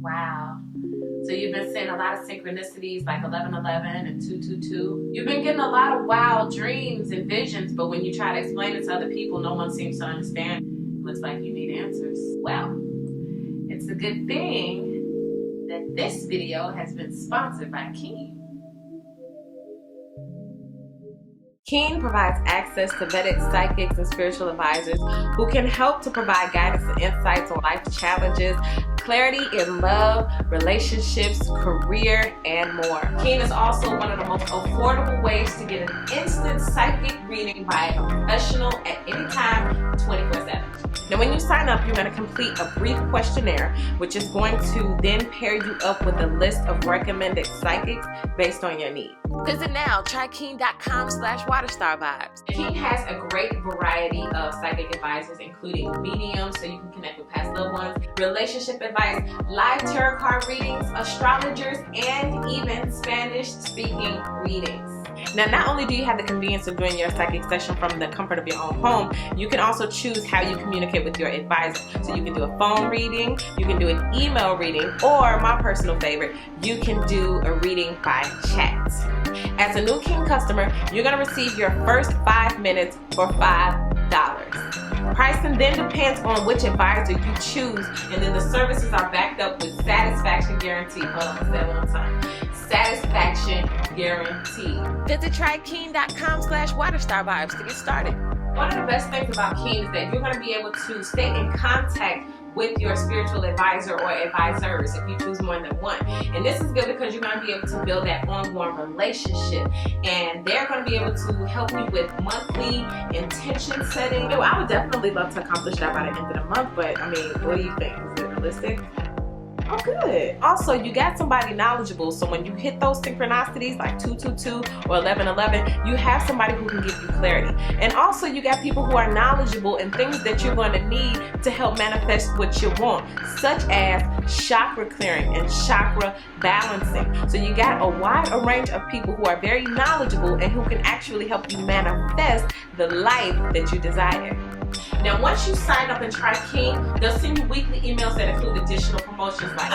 Wow. So you've been seeing a lot of synchronicities like 1111 and 222. You've been getting a lot of wild dreams and visions, but when you try to explain it to other people, no one seems to understand. It looks like you need answers. Well, it's a good thing that this video has been sponsored by Keen. Keen provides access to vetted psychics and spiritual advisors who can help to provide guidance and insights on life challenges, clarity in love, relationships, career, and more. Keen is also one of the most affordable ways to get an instant psychic reading by a professional at any time, 24/7. Now, when you sign up, you're going to complete a brief questionnaire, which is going to then pair you up with a list of recommended psychics based on your needs. Visit now, try keen.com/waterstarvibes. Keen has a great variety of psychic advisors, including mediums, so you can connect with past loved ones, relationship advice, live tarot card readings, astrologers, and even Spanish-speaking readings. Now, not only do you have the convenience of doing your psychic session from the comfort of your own home, you can also choose how you communicate with your advisor. So you can do a phone reading, you can do an email reading, or my personal favorite, you can do a reading by chat. As a new Keen customer, you're going to receive your first 5 minutes for $5. Pricing then depends on which advisor you choose, and then the services are backed up with satisfaction guarantee. Hold on, say that one time. Satisfaction guarantee. Visit trykeen.com/waterstarvibes to get started. One of the best things about Keen is that you're going to be able to stay in contact with your spiritual advisor or advisors if you choose more than one. And this is good because you're going to be able to build that ongoing relationship, and they're going to be able to help you with monthly intention setting. I would definitely love to accomplish that by the end of the month, but I mean, what do you think? Is it realistic? Oh, good. Also, you got somebody knowledgeable, so when you hit those synchronicities like 222 or 1111, you have somebody who can give you clarity. And also, you got people who are knowledgeable in things that you're going to need to help manifest what you want, such as chakra clearing and chakra balancing. So you got a wide range of people who are very knowledgeable and who can actually help you manifest the life that you desire. Now, once you sign up and try Keen, they'll send you weekly emails that include additional promotions like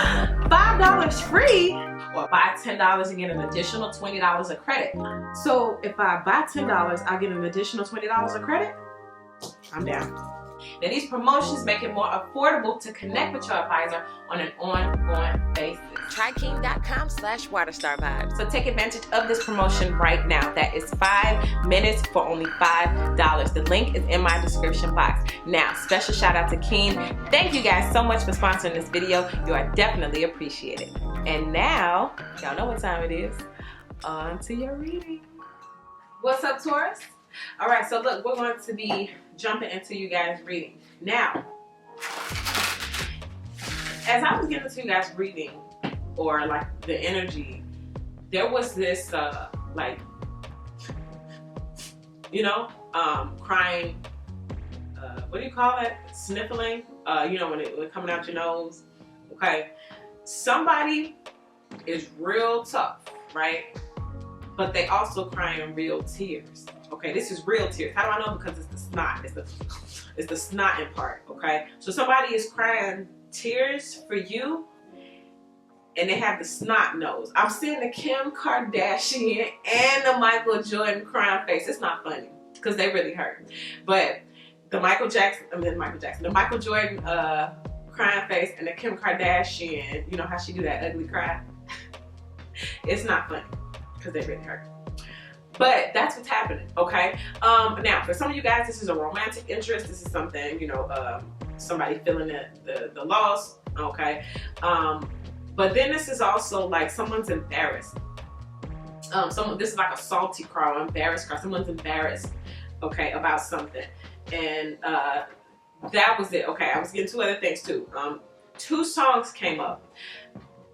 $5 free, or buy $10 and get an additional $20 of credit. So if I buy $10, I'll get an additional $20 of credit? I'm down. Now, these promotions make it more affordable to connect with your advisor on an ongoing basis. Try keen.com/waterstarvibes. So take advantage of this promotion right now. That is 5 minutes for only $5. The link is in my description box. Now, special shout out to Keen. Thank you guys so much for sponsoring this video. You are definitely appreciated. And now, y'all know what time it is. On to your reading. What's up, Taurus? All right, so look, we're going to be jumping into you guys' reading. Now, as I was getting to you guys' reading, or like the energy, there was this, crying, what do you call it? Sniffling, when it coming out your nose, okay? Somebody is real tough, right? But they also crying real tears. Okay, this is real tears. How do I know? Because it's the snot. It's the snotting part. Okay, so somebody is crying tears for you, and they have the snot nose. I'm seeing the Kim Kardashian and the Michael Jordan crying face. It's not funny because they really hurt. But the Michael Jordan crying face and the Kim Kardashian, you know how she do that ugly cry? It's not funny because they really hurt. But that's what's happening, okay? Now, for some of you guys, this is a romantic interest. This is something, somebody feeling the loss, okay? But then this is also like someone's embarrassed. This is like a salty cry or embarrassed cry. Someone's embarrassed, okay, about something. And that was it, okay? I was getting 2 other things too. 2 songs came up.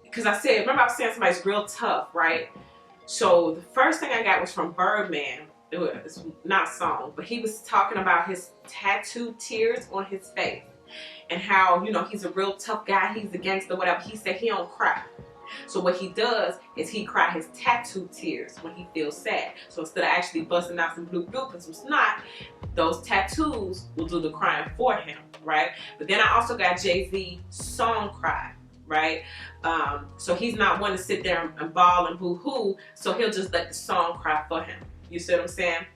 Because remember I was saying somebody's real tough, right? So the first thing I got was from Birdman. It's not a song, but he was talking about his tattooed tears on his face and how, he's a real tough guy. He's a gangster, whatever. He said he don't cry. So what he does is he cry his tattooed tears when he feels sad. So instead of actually busting out some bloop bloop and some snot, those tattoos will do the crying for him, right? But then I also got Jay-Z song cry. right? So he's not one to sit there and bawl and boo-hoo, so he'll just let the song cry for him. You see what I'm saying?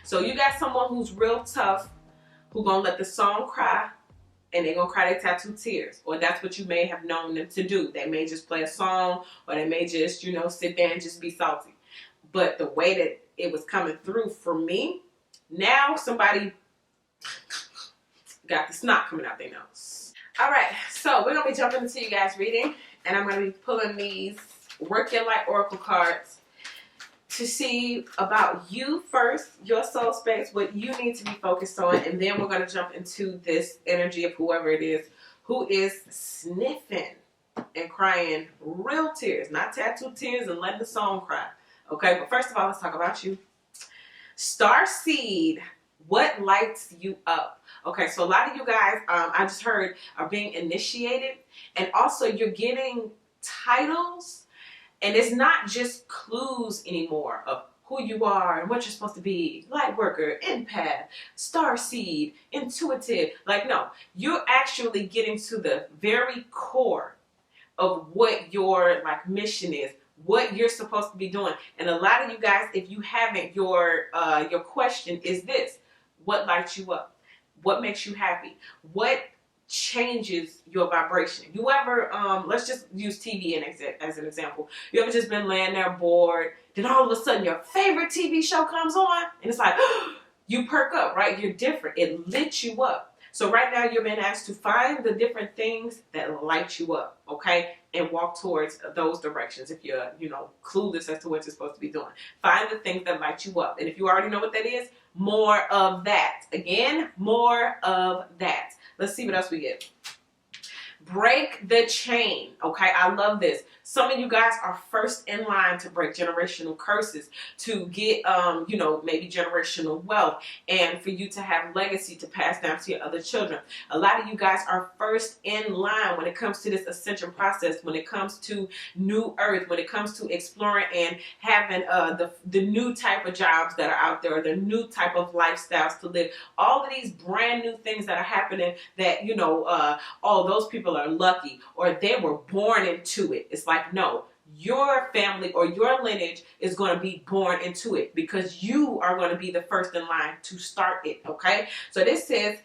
So you got someone who's real tough, who gonna let the song cry, and they're gonna cry their tattooed tears. Or that's what you may have known them to do. They may just play a song, or they may just, you know, sit there and just be salty. But the way that it was coming through for me, now somebody got the snot coming out their nose. All right, so we're gonna be jumping into you guys' reading, and I'm gonna be pulling these Work Your Light Oracle cards to see about you first, your soul space, what you need to be focused on, and then we're going to jump into this energy of whoever it is who is sniffing and crying real tears, not tattooed tears and letting the song cry. Okay, but first of all, let's talk about you. Star Seed, what lights you up? Okay, so a lot of you guys, I just heard, are being initiated, and also you're getting titles. And it's not just clues anymore of who you are and what you're supposed to be. Light worker, empath, star seed, intuitive. Like, no, you're actually getting to the very core of what your mission is, what you're supposed to be doing. And a lot of you guys, if you haven't, your question is this: what lights you up? What makes you happy? What changes your vibration? You ever, let's just use TV as an example. You ever just been laying there bored, then all of a sudden your favorite TV show comes on, and it's like, you perk up, right? You're different. It lit you up. So right now you're being asked to find the different things that light you up, okay? And walk towards those directions. If you're, clueless as to what you're supposed to be doing, find the things that light you up. And if you already know what that is, more of that. Again, more of that. Let's see what else we get. Break the chain. Okay, I love this. Some of you guys are first in line to break generational curses, to get, maybe generational wealth, and for you to have legacy to pass down to your other children. A lot of you guys are first in line when it comes to this ascension process, when it comes to new earth, when it comes to exploring and having the new type of jobs that are out there, the new type of lifestyles to live. All of these brand new things that are happening that, those people are lucky, or they were born into it. It's like, no, your family or your lineage is going to be born into it, because you are going to be the first in line to start it. Okay, so this says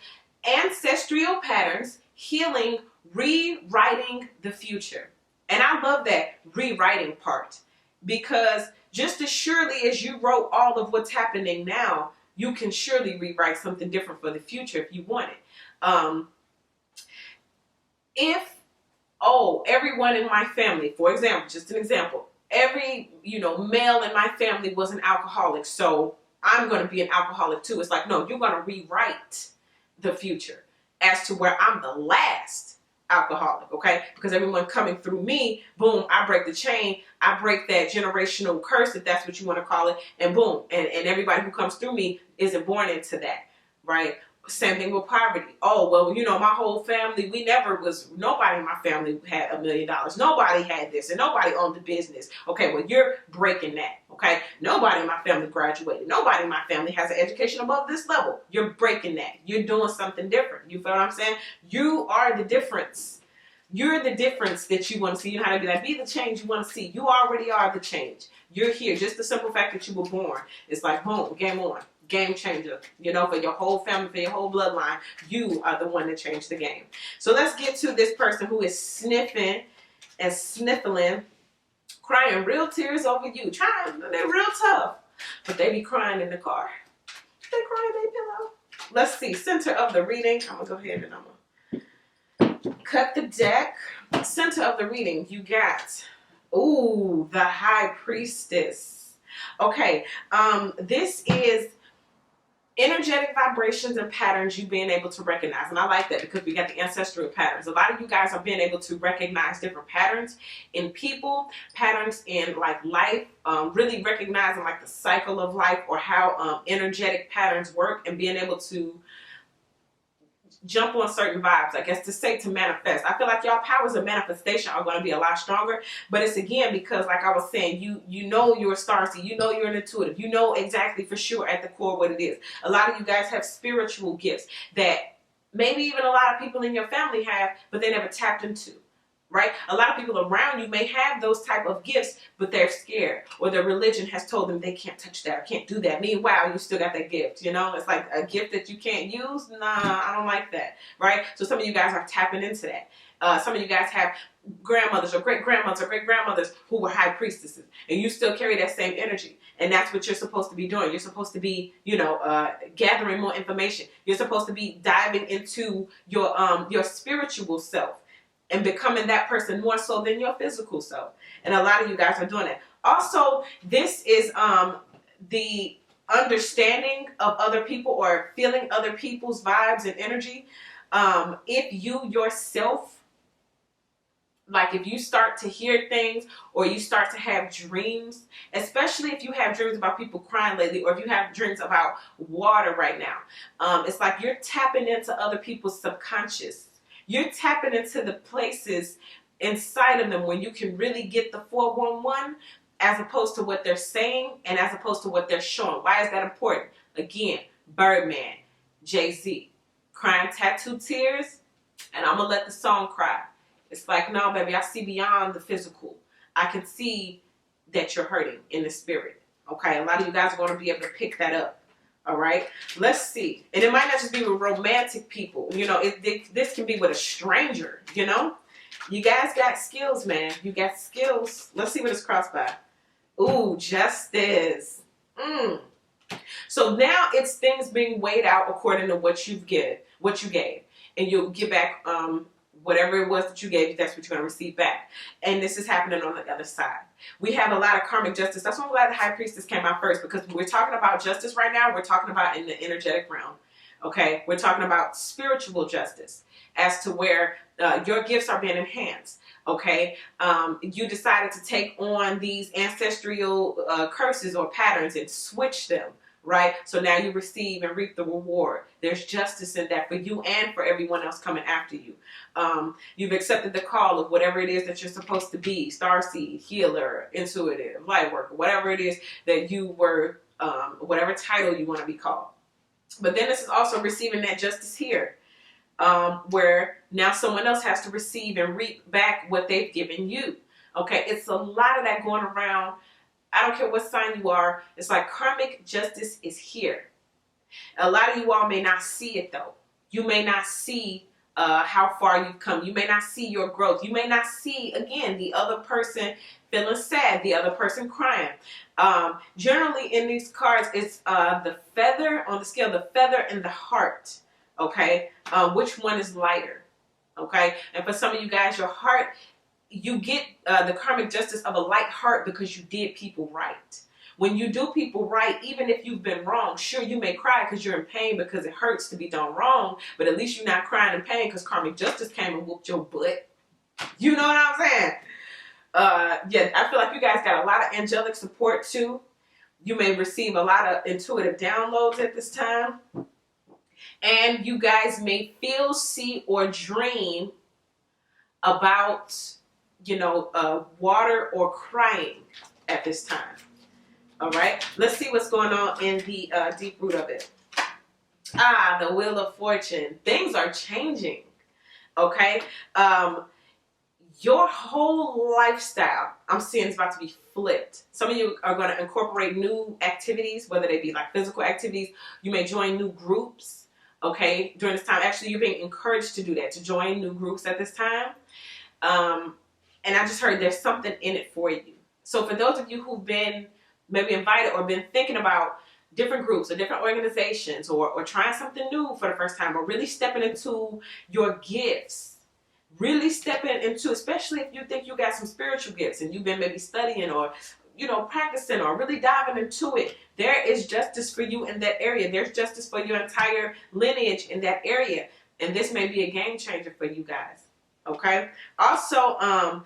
ancestral patterns, healing, rewriting the future. And I love that rewriting part, because just as surely as you wrote all of what's happening now, you can surely rewrite something different for the future if you want it. If everyone in my family, for example, just an example, every, male in my family was an alcoholic, so I'm going to be an alcoholic too. It's like, no, you're going to rewrite the future as to where I'm the last alcoholic, okay? Because everyone coming through me, boom, I break the chain, I break that generational curse, if that's what you want to call it, and boom, and everybody who comes through me isn't born into that, right? Same thing with poverty. Oh, well, my whole family, nobody in my family had $1 million. Nobody had this, and nobody owned the business. Okay, well, you're breaking that, okay? Nobody in my family graduated. Nobody in my family has an education above this level. You're breaking that. You're doing something different. You feel what I'm saying? You are the difference. You're the difference that you want to see. You know how to be like, be the change you want to see. You already are the change. You're here. Just the simple fact that you were born. It's like, boom, game on. Game changer, for your whole family, for your whole bloodline. You are the one that changed the game. So let's get to this person who is sniffing and sniffling, crying real tears over you. They're real tough, but they be crying in the car. They cry in their pillow. Let's see, center of the reading. I'm gonna go ahead and I'm gonna cut the deck. Center of the reading, you got, the High Priestess. Okay, this is energetic vibrations and patterns you being able to recognize. And I like that, because we got the ancestral patterns. A lot of you guys are being able to recognize different patterns in people, patterns in life, really recognizing the cycle of life, or how energetic patterns work, and being able to jump on certain vibes, I guess to manifest. I feel like y'all powers of manifestation are going to be a lot stronger, but it's again because, like I was saying, you know you're a starseed, you're an intuitive, you know exactly for sure at the core what it is. A lot of you guys have spiritual gifts that maybe even a lot of people in your family have, but they never tapped into. right? A lot of people around you may have those type of gifts, but they're scared, or their religion has told them they can't touch that or can't do that. Meanwhile, you still got that gift, you know? It's like a gift that you can't use. Nah, I don't like that, right? So some of you guys are tapping into that. Some of you guys have grandmothers or great-grandmothers or great-grandmothers who were high priestesses, and you still carry that same energy. And that's what you're supposed to be doing. You're supposed to be, gathering more information. You're supposed to be diving into your spiritual self and becoming that person more so than your physical self. And a lot of you guys are doing that. Also, this is the understanding of other people or feeling other people's vibes and energy. If you yourself, like if you start to hear things or you start to have dreams, especially if you have dreams about people crying lately, or if you have dreams about water right now, it's like you're tapping into other people's subconscious. You're tapping into the places inside of them where you can really get the 411 as opposed to what they're saying and as opposed to what they're showing. Why is that important? Again, Birdman, Jay-Z, crying tattooed tears, and I'm going to let the song cry. It's like, no, baby, I see beyond the physical. I can see that you're hurting in the spirit. Okay, a lot of you guys are going to be able to pick that up. All right, let's see. And it might not just be with romantic people. This can be with a stranger, You guys got skills, man. You got skills. Let's see what it's crossed by. Ooh, justice. So now it's things being weighed out according to what you gave. And you'll give back whatever it was that you gave, that's what you're going to receive back. And this is happening on the other side. We have a lot of karmic justice. That's why I'm glad the High Priestess came out first, because we're talking about justice right now. We're talking about in the energetic realm. Okay? We're talking about spiritual justice as to where your gifts are being enhanced. Okay? You decided to take on these ancestral curses or patterns and switch them. Right? So now you receive and reap the reward. There's justice in that for you and for everyone else coming after you. You've accepted the call of whatever it is that you're supposed to be. Starseed, healer, intuitive, light worker, whatever it is that you were, whatever title you want to be called. But then this is also receiving that justice here, where now someone else has to receive and reap back what they've given you. Okay? It's a lot of that going around. I don't care what sign you are. It's like karmic justice is here. A lot of you all may not see it though. You may not see how far you've come. You may not see your growth. You may not see, again, the other person feeling sad, the other person crying. Generally in these cards, it's the feather on the scale, the feather and the heart. Okay? Which one is lighter? Okay? And for some of you guys, your heart, you get the karmic justice of a light heart because you did people right. When you do people right, even if you've been wrong, sure, you may cry because you're in pain because it hurts to be done wrong, but at least you're not crying in pain because karmic justice came and whooped your butt. You know what I'm saying? Yeah, I feel like you guys got a lot of angelic support too. You may receive a lot of intuitive downloads at this time. And you guys may feel, see, or dream about water or crying at this time. All right, let's see what's going on in the deep root of it. The Wheel of Fortune. Things are changing. Okay, your whole lifestyle, I'm seeing, is about to be flipped. Some of you are going to incorporate new activities, whether they be like physical activities. You may join new groups. Okay, during this time, actually, you're being encouraged to do that, to join new groups at this time. And I just heard there's something in it for you. So for those of you who've been maybe invited or been thinking about different groups or different organizations or trying something new for the first time, or really stepping into your gifts, really stepping into, especially if you think you got some spiritual gifts and you've been maybe studying or, practicing or really diving into it, there is justice for you in that area. There's justice for your entire lineage in that area. And this may be a game changer for you guys. Okay. Also,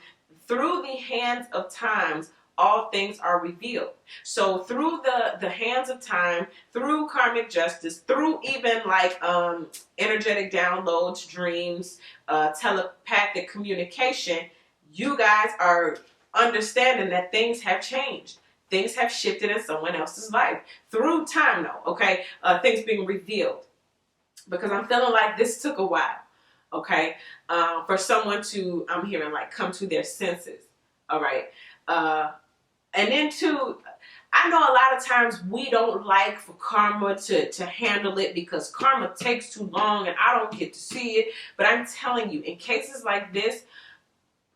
through the hands of times, all things are revealed. So through the hands of time, through karmic justice, through even like energetic downloads, dreams, telepathic communication, you guys are understanding that things have changed. Things have shifted in someone else's life through time though. Okay. Things being revealed, because I'm feeling like this took a while. Okay, for someone to, I'm hearing like come to their senses. All right, and then too, I know a lot of times we don't like for karma to handle it because karma takes too long and I don't get to see it. But I'm telling you, in cases like this,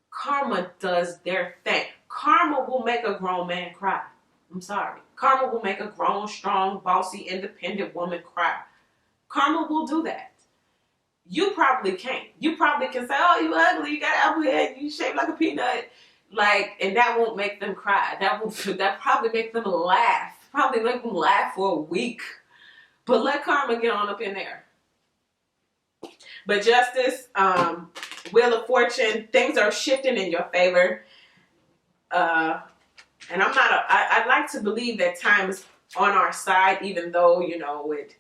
karma does their thing. Karma will make a grown man cry. I'm sorry. Karma will make a grown, strong, bossy, independent woman cry. Karma will do that. You probably can't. You probably can say, oh, you ugly, you got apple head, you shaped like a peanut. Like, and that won't make them cry. That probably make them laugh. Probably make them laugh for a week. But let karma get on up in there. But justice, Wheel of Fortune, things are shifting in your favor. And I'd like to believe that time is on our side, even though, you know, with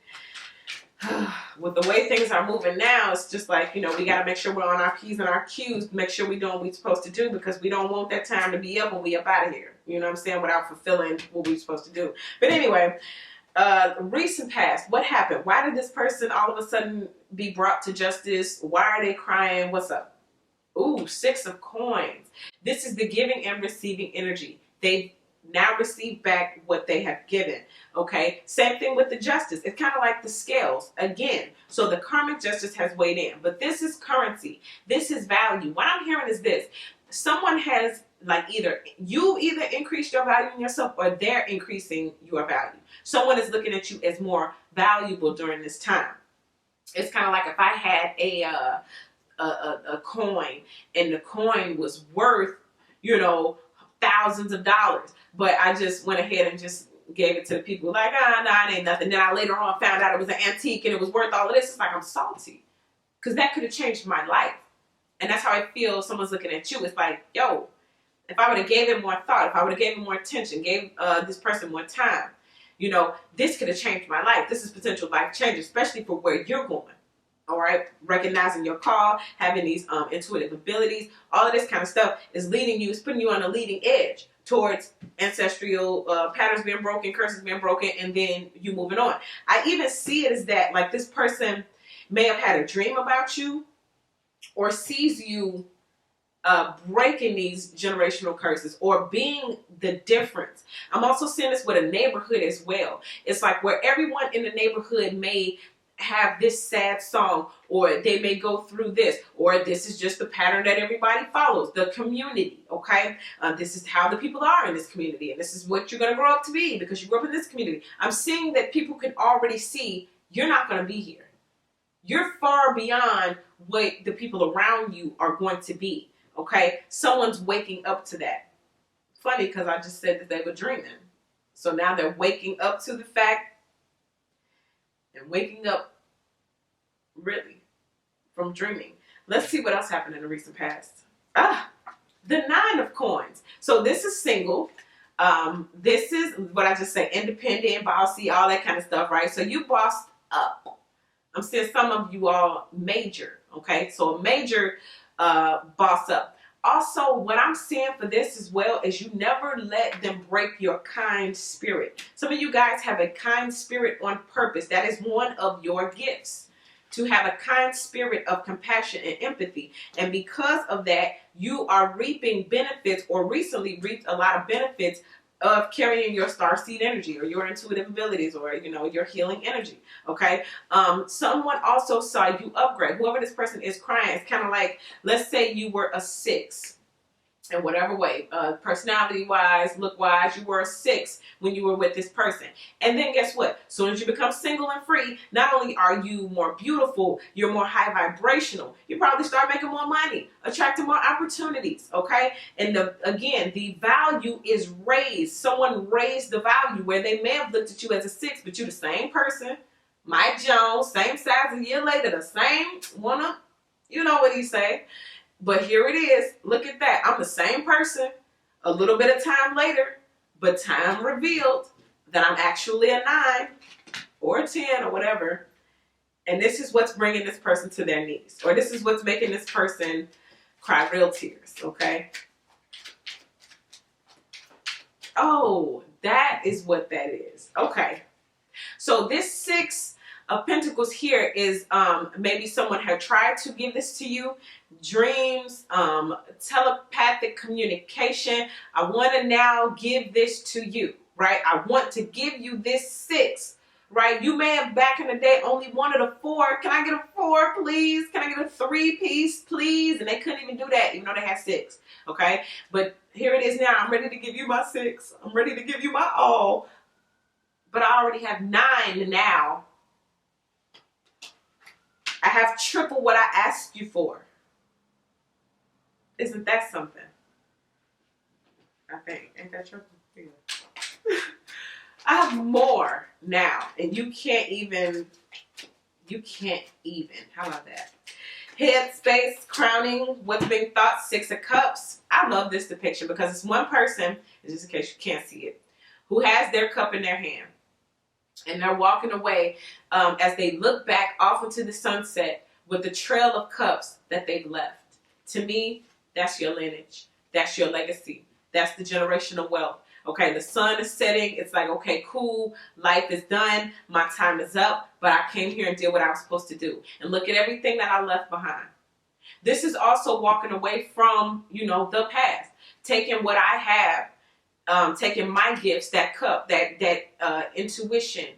the way things are moving now, it's just like, you know, we got to make sure we're on our P's and our Q's, make sure we're doing what we're supposed to do, because we don't want that time to be up when we up out of here, you know what I'm saying, without fulfilling what we're supposed to do. But anyway, recent past, what happened? Why did this person all of a sudden be brought to justice? Why are they crying? What's up? Ooh, 6 of Coins. This is the giving and receiving energy. They now receive back what they have given. Okay, same thing with the Justice. It's kind of like the scales again. So the karmic justice has weighed in, but this is currency. This is value. What I'm hearing is this: someone has like either increased your value in yourself, or they're increasing your value. Someone is looking at you as more valuable during this time. It's kind of like if I had a coin and the coin was worth, you know, thousands of dollars, but I just went ahead and just gave it to the people like, nah, it ain't nothing. Then I later on found out it was an antique and it was worth all of this. It's like I'm salty because that could have changed my life. And that's how I feel someone's looking at you. It's like, yo, if I would have gave it more thought, if I would have gave it more attention, gave this person more time, you know, this could have changed my life. This is potential life change, especially for where you're going. All right, recognizing your call, having these intuitive abilities, all of this kind of stuff is leading you, it's putting you on a leading edge towards ancestral patterns being broken, curses being broken, and then you moving on. I even see it as that, like, this person may have had a dream about you or sees you breaking these generational curses or being the difference. I'm also seeing this with a neighborhood as well. It's like where everyone in the neighborhood may have this sad song, or they may go through this, or this is just the pattern that everybody follows, the community. Okay, this is how the people are in this community, and this is what you're going to grow up to be because you grew up in this community. I'm seeing that people can already see you're not going to be here. You're far beyond what the people around you are going to be. Okay, someone's waking up to that. Funny, because I just said that they were dreaming, so now they're waking up to the fact. And waking up, really, from dreaming. Let's see what else happened in the recent past. The 9 of Coins. So this is single. This is what I just said, independent, bossy, all that kind of stuff, right? So you bossed up. I'm seeing some of you all major, okay? So a major boss up. Also, what I'm seeing for this as well is you never let them break your kind spirit. Some of you guys have a kind spirit on purpose. That is one of your gifts, to have a kind spirit of compassion and empathy. And because of that, you are reaping benefits, or recently reaped a lot of benefits of carrying your starseed energy or your intuitive abilities, or, you know, your healing energy. Okay. Someone also saw you upgrade. Whoever this person is crying, it's kind of like, let's say you were a 6 in whatever way, personality wise, look wise, you were a 6 when you were with this person. And then guess what? As soon as you become single and free, not only are you more beautiful, you're more high vibrational. You probably start making more money, attracting more opportunities. Okay. And again, the value is raised. Someone raised the value where they may have looked at you as a 6, but you're the same person. Mike Jones, same size a year later, the same one of, you know what he say. But here it is. Look at that. I'm the same person a little bit of time later, but time revealed that I'm actually a 9 or a 10 or whatever. And this is what's bringing this person to their knees, or this is what's making this person cry real tears. Okay. Oh, that is what that is. Okay. So this 6 of Pentacles here is maybe someone had tried to give this to you. Dreams, telepathic communication. I want to now give this to you, right? I want to give you this 6, right? You may have back in the day only wanted a 4. Can I get a 4, please? Can I get a 3-piece, please? And they couldn't even do that, even though they had 6, okay? But here it is now. I'm ready to give you my 6. I'm ready to give you my all. But I already have 9 now. I have triple what I asked you for. Isn't that something? I think. Ain't that triple? Yeah. I have more now. And you can't even. How about that? Headspace, crowning, what's being thought, 6 of Cups. I love this depiction because it's one person, just in case you can't see it, who has their cup in their hand. And they're walking away as they look back off into the sunset with the trail of cups that they've left. To me, that's your lineage. That's your legacy. That's the generational wealth. Okay, the sun is setting. It's like, okay, cool. Life is done. My time is up. But I came here and did what I was supposed to do. And look at everything that I left behind. This is also walking away from, the past. Taking what I have, taking my gifts, that cup, that intuition,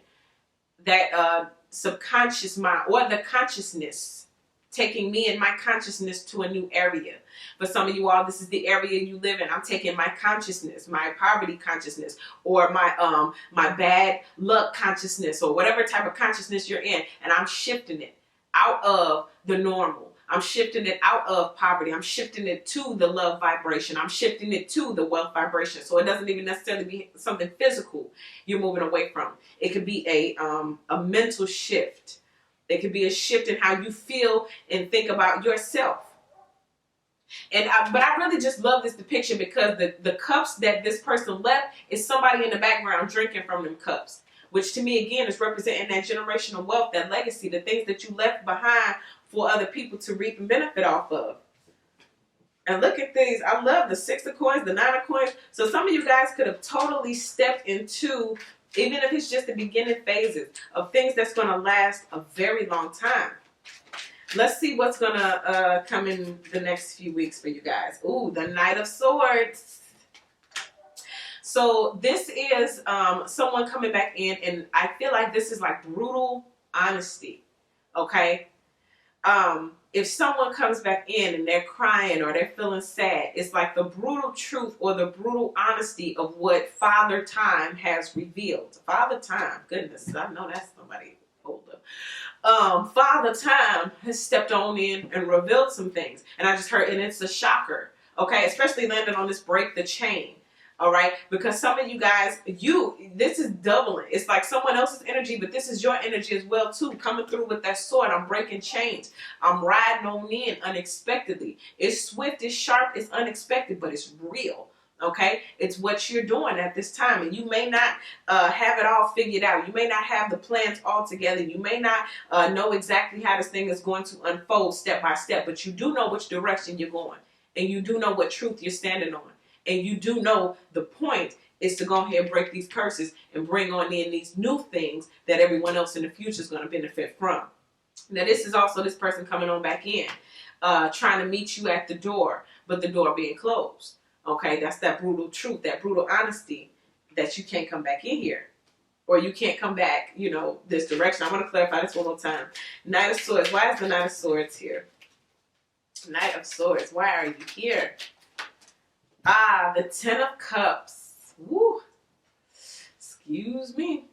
that subconscious mind, or the consciousness, taking me and my consciousness to a new area. For some of you all, this is the area you live in. I'm taking my consciousness, my poverty consciousness, or my bad luck consciousness, or whatever type of consciousness you're in, and I'm shifting it out of the normal. I'm shifting it out of poverty. I'm shifting it to the love vibration. I'm shifting it to the wealth vibration. So it doesn't even necessarily be something physical you're moving away from. It could be a mental shift. It could be a shift in how you feel and think about yourself. But I really just love this depiction because the cups that this person left is somebody in the background drinking from them cups. Which to me, again, is representing that generational wealth, that legacy, the things that you left behind for other people to reap and benefit off of. And look at these. I love the 6 of coins, the 9 of coins. So some of you guys could have totally stepped into, even if it's just the beginning phases, of things that's going to last a very long time. Let's see what's going to come in the next few weeks for you guys. Ooh, the Knight of Swords. So this is someone coming back in, and I feel like this is like brutal honesty, okay? If someone comes back in and they're crying or they're feeling sad, it's like the brutal truth or the brutal honesty of what Father Time has revealed. Father Time, goodness, I know that's somebody older. Father Time has stepped on in and revealed some things, and I just heard, and it's a shocker, okay? Especially landing on this break the chain. All right, because some of you guys, this is doubling. It's like someone else's energy, but this is your energy as well too. Coming through with that sword, I'm breaking chains. I'm riding on in unexpectedly. It's swift, it's sharp, it's unexpected, but it's real. Okay, it's what you're doing at this time, and you may not have it all figured out. You may not have the plans all together. You may not know exactly how this thing is going to unfold step by step, but you do know which direction you're going, and you do know what truth you're standing on. And you do know the point is to go ahead and break these curses and bring on in these new things that everyone else in the future is going to benefit from. Now, this is also this person coming on back in, trying to meet you at the door, but the door being closed. Okay, that's that brutal truth, that brutal honesty that you can't come back in here. Or you can't come back, this direction. I want to clarify this one more time. Knight of Swords. Why is the Knight of Swords here? Knight of Swords. Why are you here? The 10 of Cups. Woo. Excuse me.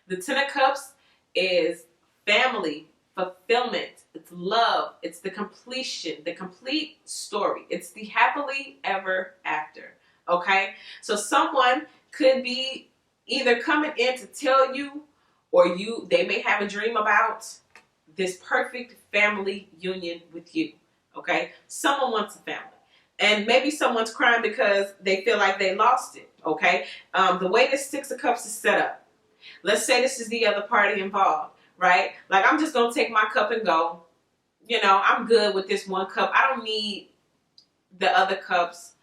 The 10 of Cups is family, fulfillment, it's love, it's the completion, the complete story. It's the happily ever after. Okay? So someone could be either coming in to tell you, or they may have a dream about this perfect family union with you. Okay? Someone wants a family. And maybe someone's crying because they feel like they lost it, okay? The way this 6 of Cups is set up, let's say this is the other party involved, right? Like, I'm just going to take my cup and go. I'm good with this one cup. I don't need the other cups,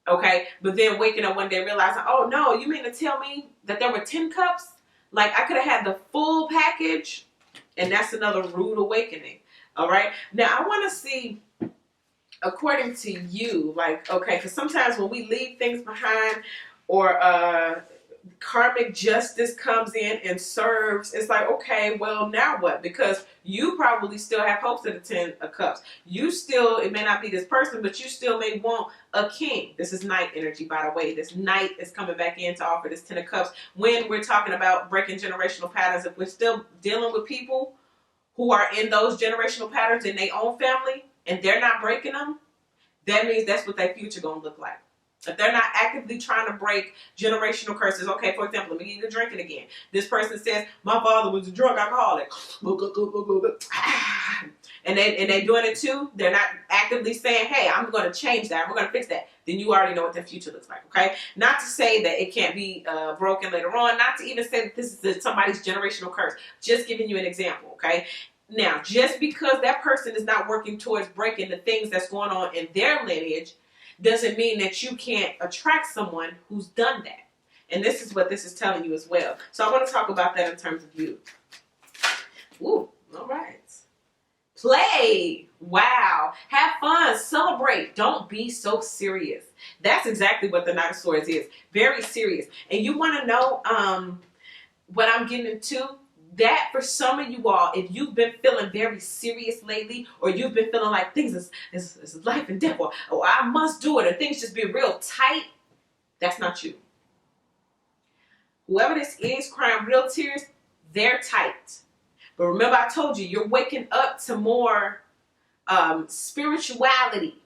okay? But then waking up one day realizing, oh, no, you mean to tell me that there were 10 cups? Like, I could have had the full package. And that's another rude awakening. All right. Now, I want to see, according to you, like, okay, because sometimes when we leave things behind, or karmic justice comes in and serves, it's like, okay, well, now what? Because you probably still have hopes of the 10 of cups. You still, it may not be this person, but you still may want a king. This is night energy, by the way. This night is coming back in to offer this 10 of cups. When we're talking about breaking generational patterns, if we're still dealing with people who are in those generational patterns in their own family and they're not breaking them, that means that's what their future gonna look like. If they're not actively trying to break generational curses, okay, for example, let me get you drinking again. This person says, my father was a drug alcoholic. And they're doing it too. They're not actively saying, hey, I'm going to change that. We're going to fix that. Then you already know what their future looks like, okay? Not to say that it can't be broken later on. Not to even say that this is somebody's generational curse. Just giving you an example, okay? Now, just because that person is not working towards breaking the things that's going on in their lineage doesn't mean that you can't attract someone who's done that. And this is what this is telling you as well. So I want to talk about that in terms of you. Ooh, all right. Play. Wow. Have fun. Celebrate. Don't be so serious. That's exactly what the Knight of Swords is. Very serious. And you want to know what I'm getting into? That for some of you all, if you've been feeling very serious lately, or you've been feeling like things is life and death, or I must do it, or things just be real tight, that's not you. Whoever this is crying real tears, they're tight. But remember, I told you, you're waking up to more spirituality.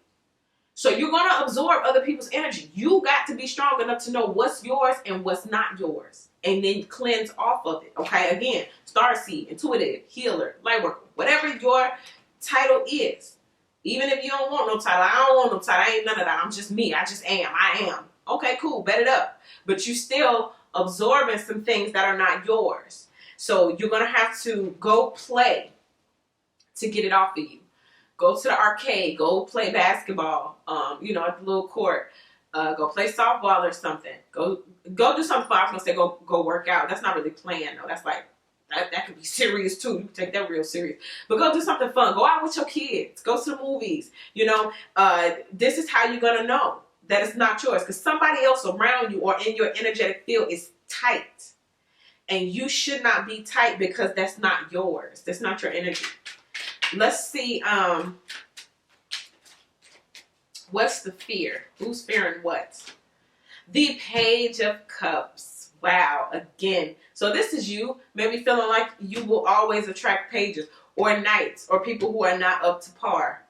So you're going to absorb other people's energy. You got to be strong enough to know what's yours and what's not yours. And then cleanse off of it. Okay, again, starseed, intuitive, healer, light worker, whatever your title is. Even if you don't want no title, I don't want no title, I ain't none of that. I'm just me, I just am, I am. Okay, cool, bet it up. But you still absorbing some things that are not yours. So you're going to have to go play to get it off of you. Go to the arcade, go play basketball, at the little court. Go play softball or something. Go do something fun. I was gonna say go work out. That's not really playing though. That's like that could be serious too. You can take that real serious. But go do something fun. Go out with your kids. Go to the movies. This is how you're gonna know that it's not yours, because somebody else around you or in your energetic field is tight, and you should not be tight because that's not yours. That's not your energy. Let's see. What's the fear? Who's fearing what? The Page of Cups. Wow. Again. So this is you. Maybe feeling like you will always attract pages or knights or people who are not up to par.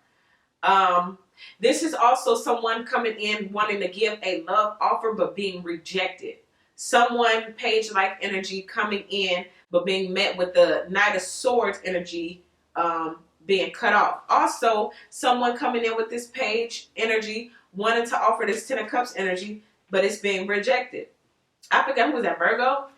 This is also someone coming in wanting to give a love offer but being rejected. Someone page-like energy coming in but being met with the Knight of Swords energy being cut off. Also, someone coming in with this page energy wanting to offer this 10 of Cups energy, but it's being rejected. I forgot who was that, Virgo?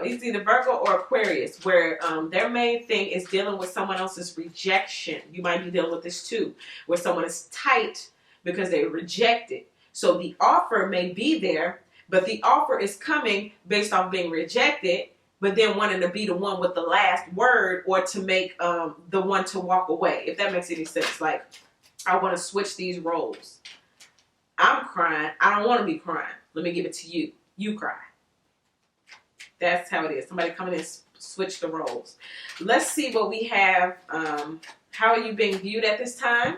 It's either Virgo or Aquarius, where their main thing is dealing with someone else's rejection. You might be dealing with this too, where someone is tight because they rejected. So the offer may be there, but the offer is coming based off being rejected, but then wanting to be the one with the last word, or to make the one to walk away, if that makes any sense. Like, I want to switch these roles. I'm crying. I don't want to be crying. Let me give it to you. You cry. That's how it is. Somebody coming in, switch the roles. Let's see what we have. How are you being viewed at this time?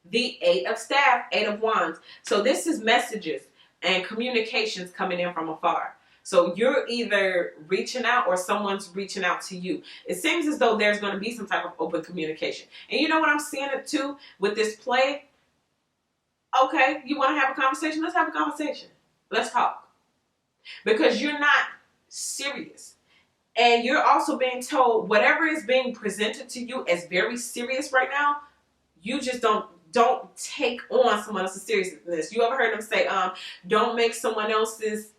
The 8 of Staff, 8 of Wands. So this is messages and communications coming in from afar. So you're either reaching out or someone's reaching out to you. It seems as though there's going to be some type of open communication. And you know what I'm seeing it too with this play? Okay, you want to have a conversation? Let's have a conversation. Let's talk. Because you're not serious. And you're also being told whatever is being presented to you as very serious right now, you just don't take on someone else's seriousness. You ever heard them say, don't make someone else's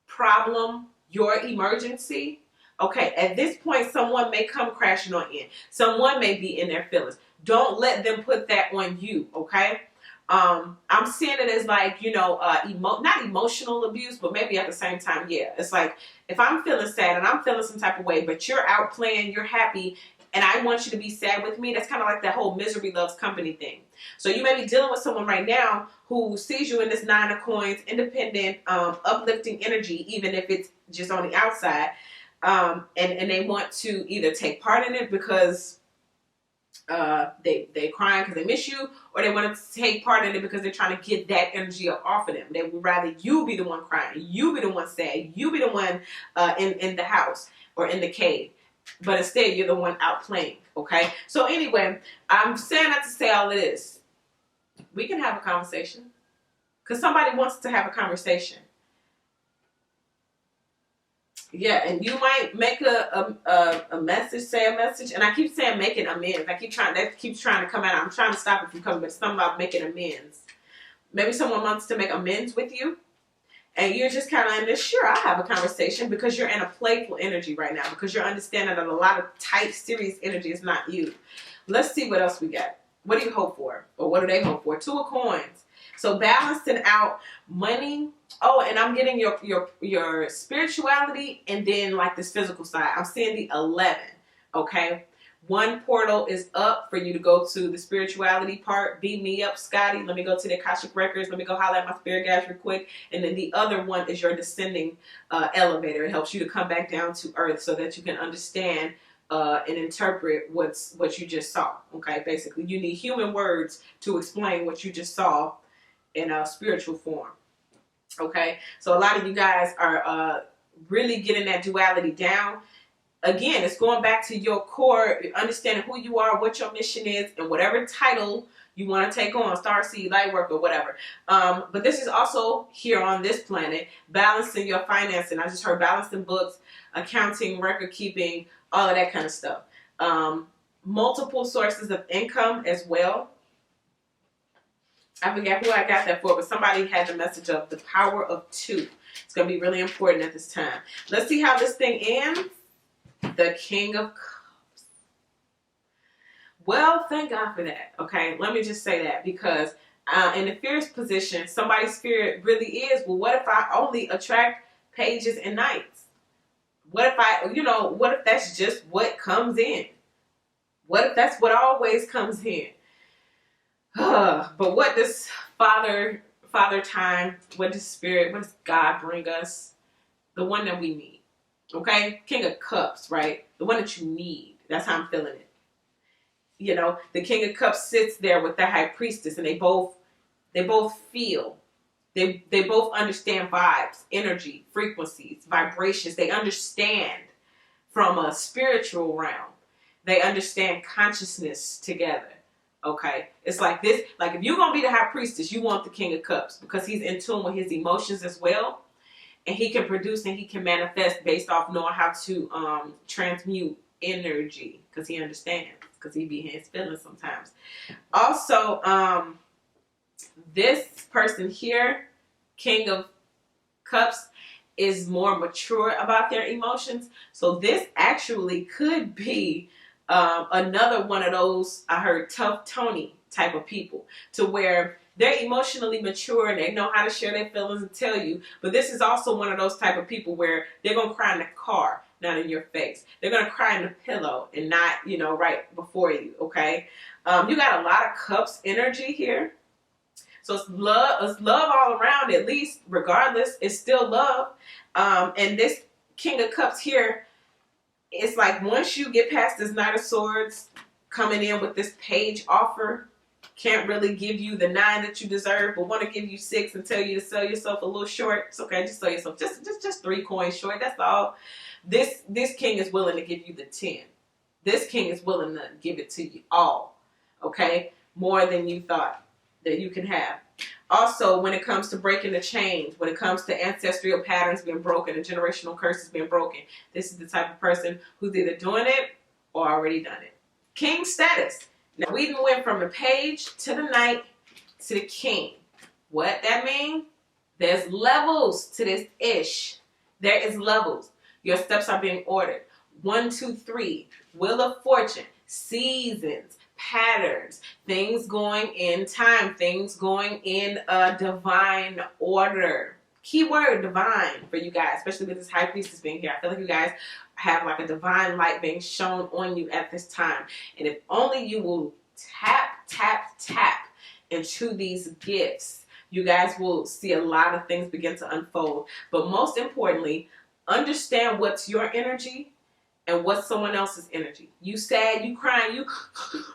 problem your emergency? Okay, at this point, someone may come crashing on in. Someone may be in their feelings. Don't let them put that on you, okay? I'm seeing it as like, not emotional abuse, but maybe at the same time, yeah. It's like, if I'm feeling sad and I'm feeling some type of way, but you're out playing, you're happy, and I want you to be sad with me, that's kind of like that whole misery loves company thing. So you may be dealing with someone right now who sees you in this nine of coins, independent, uplifting energy, even if it's just on the outside. And they want to either take part in it because they crying because they miss you, or they want to take part in it because they're trying to get that energy up off of them. They would rather you be the one crying, you be the one sad, you be the one in the house or in the cave, but instead you're the one out playing. Okay, so anyway, I'm saying that to say all of this. We can have a conversation because somebody wants to have a conversation. Yeah, and you might make a message, say a message, and I keep saying making amends. That keeps trying to come out. I'm trying to stop it from coming, but it's something about making amends. Maybe someone wants to make amends with you, and you're just kind of in this, sure, I'll have a conversation, because you're in a playful energy right now, because you're understanding that a lot of tight, serious energy is not you. Let's see what else we got. What do you hope for? Or what do they hope for? Two of coins. So balancing out money. Oh, and I'm getting your spirituality and then like this physical side. I'm seeing the 11. Okay. One portal is up for you to go to the spirituality part. Beat me up, Scotty. Let me go to the Akashic Records. Let me go holler at my spirit guys real quick. And then the other one is your descending elevator. It helps you to come back down to earth so that you can understand and interpret what you just saw. Okay, basically, you need human words to explain what you just saw in a spiritual form. Okay, so a lot of you guys are really getting that duality down. Again, it's going back to your core, understanding who you are, what your mission is, and whatever title you want to take on, Starseed, Lightwork, or whatever. But this is also here on this planet, balancing your financing. I just heard balancing books, accounting, record keeping, all of that kind of stuff. Multiple sources of income as well. I forget who I got that for, but somebody had the message of the power of 2. It's going to be really important at this time. Let's see how this thing ends. The King of Cups. Well, thank God for that. Okay, let me just say that, because in the fierce position, somebody's spirit really is, well, what if I only attract pages and knights? What if what if that's just what comes in? What if that's what always comes in? But what does Father Time, what does Spirit, what does God bring us? The one that we need. Okay? King of Cups, right? The one that you need. That's how I'm feeling it. The King of Cups sits there with the High Priestess, and they both feel. They both understand vibes, energy, frequencies, vibrations. They understand from a spiritual realm. They understand consciousness together. Okay, it's like this. Like, if you're gonna be the High Priestess, you want the King of Cups, because he's in tune with his emotions as well, and he can produce and he can manifest based off knowing how to transmute energy, because he understands, because he be in his feelings sometimes. Also, this person here, King of Cups, is more mature about their emotions. So this actually could be another one of those, I heard, tough Tony type of people, to where they're emotionally mature and they know how to share their feelings and tell you. But this is also one of those type of people where they're going to cry in the car, not in your face. They're going to cry in the pillow and not, right before you. Okay. You got a lot of cups energy here. So it's love all around, at least, regardless. It's still love. And this King of Cups here, it's like once you get past this Knight of Swords coming in with this page offer, can't really give you the 9 that you deserve, but want to give you 6 and tell you to sell yourself a little short. It's okay, just sell yourself just 3 coins short. That's all. This king is willing to give you the 10. This king is willing to give it to you all. Okay, more than you thought that you can have. Also, when it comes to breaking the chains, when it comes to ancestral patterns being broken and generational curses being broken, this is the type of person who's either doing it or already done it. King status. Now, we even went from the page to the knight to the king. What that means? There's levels to this ish. There is levels. Your steps are being ordered. 1, 2, 3. Wheel of Fortune. Seasons. patterns, things going in time, things going in a divine order. Keyword divine for you guys, especially with this high priestess being here. I feel like you guys have like a divine light being shown on you at this time. And if only you will tap into these gifts, you guys will see a lot of things begin to unfold. But most importantly, understand what's your energy and what's someone else's energy. You sad, you crying, you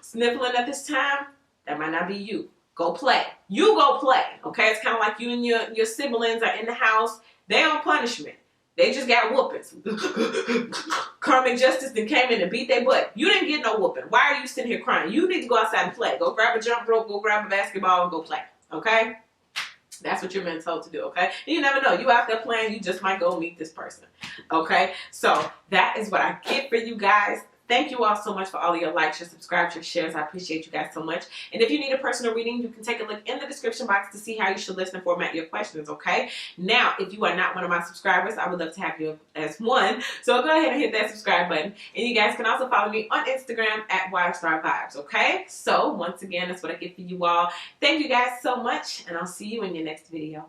sniffling at this time, that might not be you. Go play. You go play, okay? It's kind of like you and your siblings are in the house. They on punishment. They just got whoopings. Karmic justice then came in and beat their butt. You didn't get no whooping. Why are you sitting here crying? You need to go outside and play. Go grab a jump rope, go grab a basketball, and go play, okay? That's what you're being told to do, okay? And you never know. You out there playing, you just might go meet this person, okay? So that is what I get for you guys. Thank you all so much for all of your likes, your subscribes, your shares. I appreciate you guys so much. And if you need a personal reading, you can take a look in the description box to see how you should list and format your questions, okay? Now, if you are not one of my subscribers, I would love to have you as one. So go ahead and hit that subscribe button. And you guys can also follow me on Instagram at WildStarVibes, okay? So once again, that's what I get for you all. Thank you guys so much, and I'll see you in your next video.